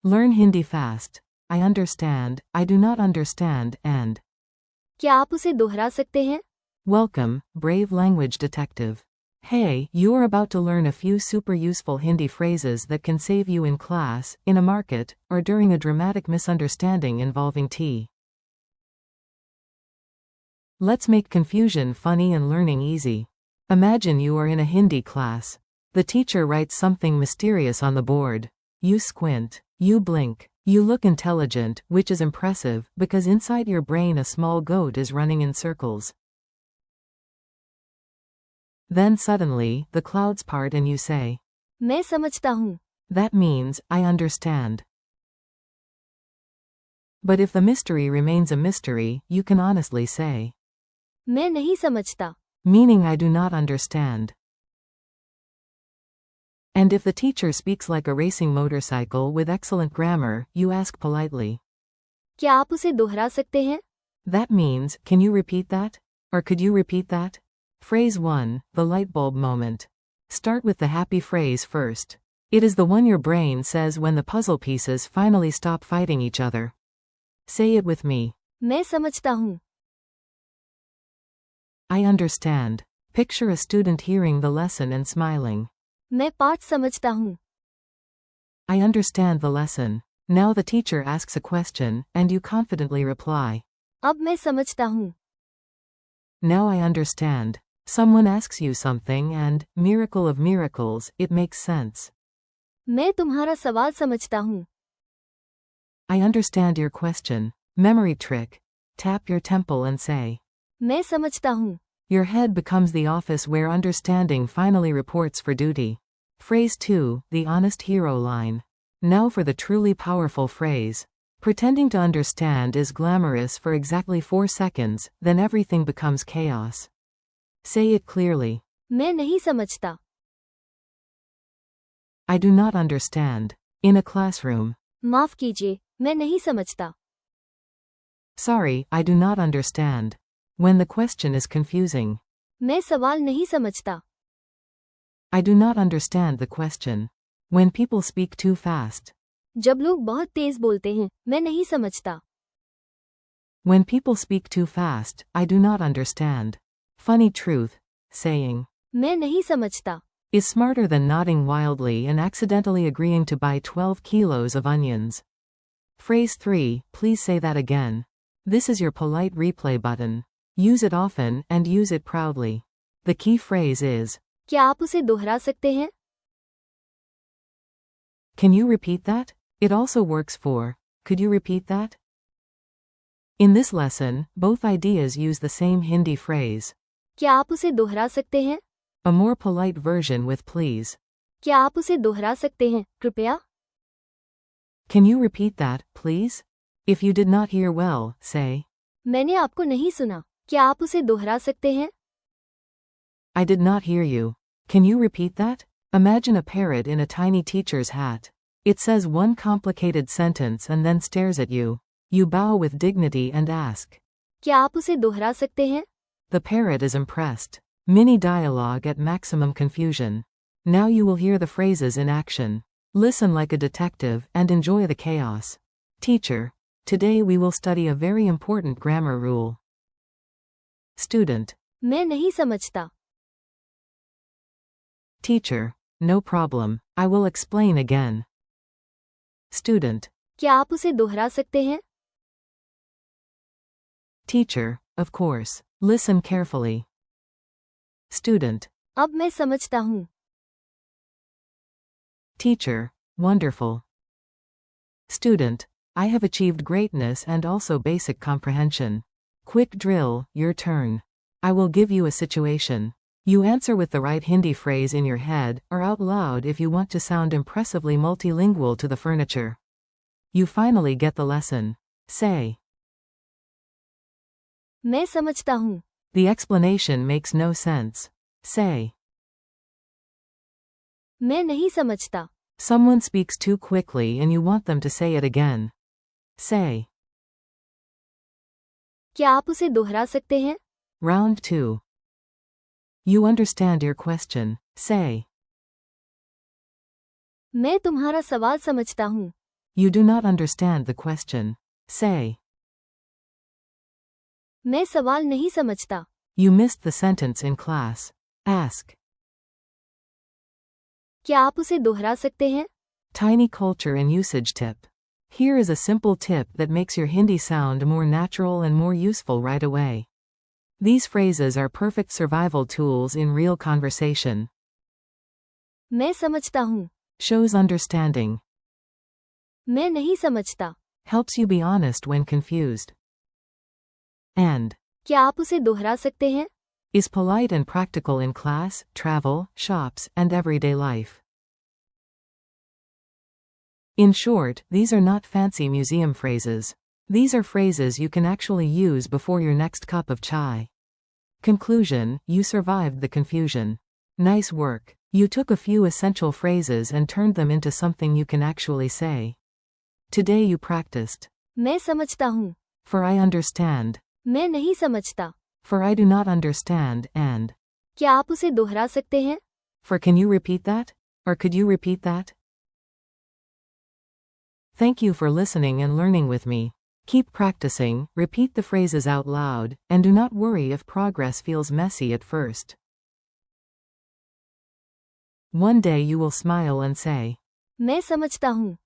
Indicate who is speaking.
Speaker 1: Learn Hindi fast. I understand, I do not understand, and
Speaker 2: क्या आप उसे दोहरा सकते हैं?
Speaker 1: welcome, brave language detective. Hey, you are about to learn a few super useful Hindi phrases that can save you in class, in a market, or during a dramatic misunderstanding involving tea. Let's make confusion funny and learning easy. Imagine you are in a Hindi class. The teacher writes something mysterious on the board. You squint. You blink. You look intelligent, which is impressive, because inside your brain a small goat is running in circles. Then suddenly, the clouds part and you say,
Speaker 2: मैं समझता हूँ.
Speaker 1: that means, I understand. But if the mystery remains a mystery, you can honestly say,
Speaker 2: मैं नहीं समझता.
Speaker 1: meaning I do not understand. And if the teacher speaks like a racing motorcycle with excellent grammar, you ask politely,
Speaker 2: क्या आप उसे दोहरा सकते हैं?
Speaker 1: that means, can you repeat that? Or could you repeat that? Phrase 1, the light bulb moment. Start with the happy phrase first. It is the one your brain says when the puzzle pieces finally stop fighting each other. Say it with me.
Speaker 2: मैं समझता हूँ.
Speaker 1: I understand. Picture a student hearing the lesson and smiling.
Speaker 2: मैं पाठ समझता हूँ.
Speaker 1: I understand the lesson. Now the teacher asks a question, and you confidently reply.
Speaker 2: अब मैं समझता हूँ.
Speaker 1: Now I understand. Someone asks you something and, miracle of miracles, it makes sense.
Speaker 2: मैं तुम्हारा सवाल समझता हूँ.
Speaker 1: I understand your question. Memory trick. Tap your temple and say.
Speaker 2: मैं समझता हूँ.
Speaker 1: Your head becomes the office where understanding finally reports for duty. Phrase 2, the honest hero line. Now for the truly powerful phrase. Pretending to understand is glamorous for exactly 4 seconds, then everything becomes chaos. Say it clearly.
Speaker 2: मैं नहीं समझता.
Speaker 1: I do not understand. In a classroom.
Speaker 2: माफ कीजिए, मैं नहीं समझता.
Speaker 1: Sorry, I do not understand. When the question is confusing.
Speaker 2: मैं सवाल नहीं समझता.
Speaker 1: I do not understand the question. When people speak too fast.
Speaker 2: जब लोग बहुत तेज बोलते हैं, मैं नहीं समझता.
Speaker 1: When people speak too fast, I do not understand. Funny truth. Saying.
Speaker 2: मैं नहीं समझता.
Speaker 1: Is smarter than nodding wildly and accidentally agreeing to buy 12 kilos of onions. Phrase 3, please say that again. This is your polite replay button. Use it often, and use it proudly. The key phrase is,
Speaker 2: क्या आप उसे दोहरा सकते हैं?
Speaker 1: can you repeat that? It also works for, could you repeat that? In this lesson, both ideas use the same Hindi phrase.
Speaker 2: क्या आप उसे दोहरा सकते हैं?
Speaker 1: A more polite version with please.
Speaker 2: क्या आप उसे दोहरा सकते हैं, कृपया?
Speaker 1: Can you repeat that, please? If you did not hear well, say,
Speaker 2: मैंने आपको नहीं सुना. क्या आप उसे दोहरा सकते हैं?
Speaker 1: I did not hear you. Can you repeat that? Imagine a parrot in a tiny teacher's hat. It says one complicated sentence and then stares at you. You bow with dignity and ask.
Speaker 2: क्या आप उसे दोहरा सकते हैं?
Speaker 1: The parrot is impressed. Mini dialogue at maximum confusion. Now you will hear the phrases in action. Listen like a detective and enjoy the chaos. Teacher. Today we will study a very important grammar rule. Student.
Speaker 2: मैं नहीं समझता.
Speaker 1: Teacher. No problem. I will explain again. Student.
Speaker 2: क्या आप उसे दोहरा सकते हैं?
Speaker 1: Teacher. Of course. Listen carefully. Student.
Speaker 2: अब मैं समझता हूँ.
Speaker 1: Teacher. Wonderful. Student. I have achieved greatness and also basic comprehension. Quick drill, your turn. I will give you a situation. You answer with the right Hindi phrase in your head, or out loud if you want to sound impressively multilingual to the furniture. You finally get the lesson. Say.
Speaker 2: मैं समझता हूँ.
Speaker 1: The explanation makes no sense. Say.
Speaker 2: मैं नहीं समझता.
Speaker 1: Someone speaks too quickly and you want them to say it again. Say.
Speaker 2: क्या आप उसे दोहरा सकते हैं?
Speaker 1: Round 2. You understand your question. Say.
Speaker 2: मैं तुम्हारा सवाल समझता हूँ.
Speaker 1: You do not understand the question. Say.
Speaker 2: मैं सवाल नहीं समझता.
Speaker 1: You missed the sentence in class. Ask.
Speaker 2: क्या आप उसे दोहरा सकते हैं?
Speaker 1: Tiny culture and usage tip. Here is a simple tip that makes your Hindi sound more natural and more useful right away. These phrases are perfect survival tools in real conversation.
Speaker 2: मैं समझता हूँ.
Speaker 1: Shows understanding.
Speaker 2: मैं नहीं समझता.
Speaker 1: Helps you be honest when confused. And.
Speaker 2: क्या आप उसे दोहरा सकते हैं?
Speaker 1: Is polite and practical in class, travel, shops, and everyday life. In short, these are not fancy museum phrases. These are phrases you can actually use before your next cup of chai. Conclusion, you survived the confusion. Nice work. You took a few essential phrases and turned them into something you can actually say. Today you practiced.
Speaker 2: मैं समझता हूँ.
Speaker 1: For I understand.
Speaker 2: मैं नहीं समझता.
Speaker 1: For I do not understand, and.
Speaker 2: क्या आप उसे दोहरा सकते हैं?
Speaker 1: For can you repeat that? Or could you repeat that? Thank you for listening and learning with me. Keep practicing, repeat the phrases out loud, and do not worry if progress feels messy at first. One day you will smile and say,
Speaker 2: मैं समझता हूँ.